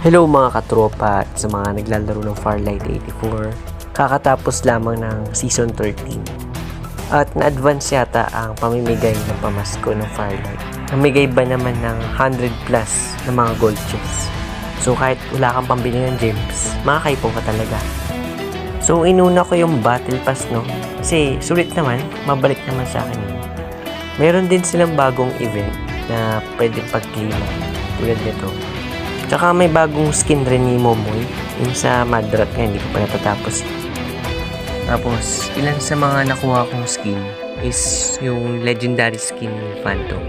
Hello mga katropa at sa mga naglalaro ng Farlight 84. Kakatapos lamang ng Season 13. At na-advance yata ang pamimigay ng pamasko ng Farlight. Namigay ba naman ng 100 plus na mga gold chests. So kahit wala kang pambili ng gems, makakaipon ka talaga. So inuna ko yung battle pass, no? Kasi sulit naman, mabalik naman sa akin yun. Meron din silang bagong event na pwedeng pag-claim tulad nito. Tsaka may bagong skin rin ni Momoy. Yung sa Madrat nga, hindi ko pa natatapos. Tapos, ilan sa mga nakuha kong skin is yung legendary skin ni Phantom.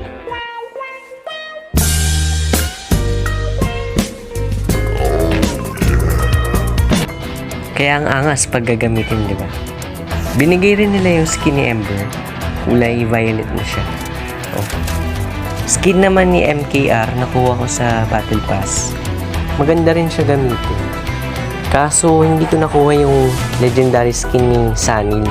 Kaya ang angas pag gagamitin, di ba? Binigay rin nila yung skin ni Ember. Kulay violet na siya. Oh. Skin naman ni MKR nakuha ko sa Battle Pass. Maganda rin siya gamitin. Kaso hindi ko nakuha yung legendary skin ni Sunny.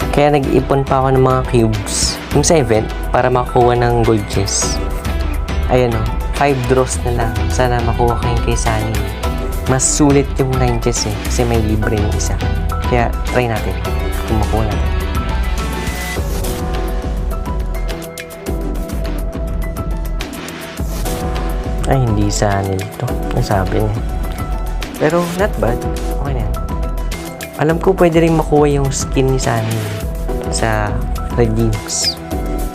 Kaya nag-ipon pa ako ng mga cubes yung sa event para makuha ng gold chest. Ayan o, 5 draws na lang. Sana makuha ko yung kay Sunny. Mas sulit yung 9 chests eh, kasi may libre yung isa. Kaya try natin kung makuha natin. Ay, hindi sa anil to. Nasabi niya. Pero, not bad. Okay na yan. Alam ko pwede rin makuha yung skin ni Sunny sa redeems.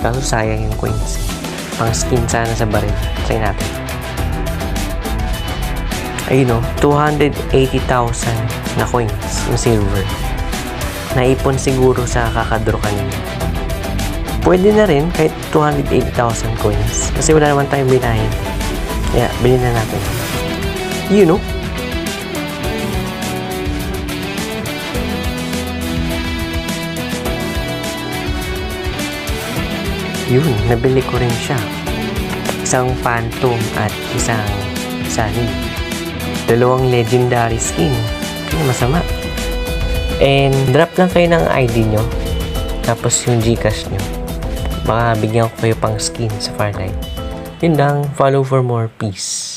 Kaso sayang yung coins. Pang skin sana sa baril. Try natin. Ayun o, 280,000 na coins yung silver. Naipon siguro sa kakadraw kanina. Pwede na rin kahit 280,000 coins. Kasi wala naman tayong binahin. Kaya, bilhin na natin. You know? Yun, nabili ko rin siya. Isang Phantom at isang Sunny. 2 legendary skin. Kaya masama. And, drop lang kayo ng ID nyo. Tapos yung Gcash nyo. Baka bigyan ko kayo pang skin sa Farlight. Yun lang, follow for more. Peace.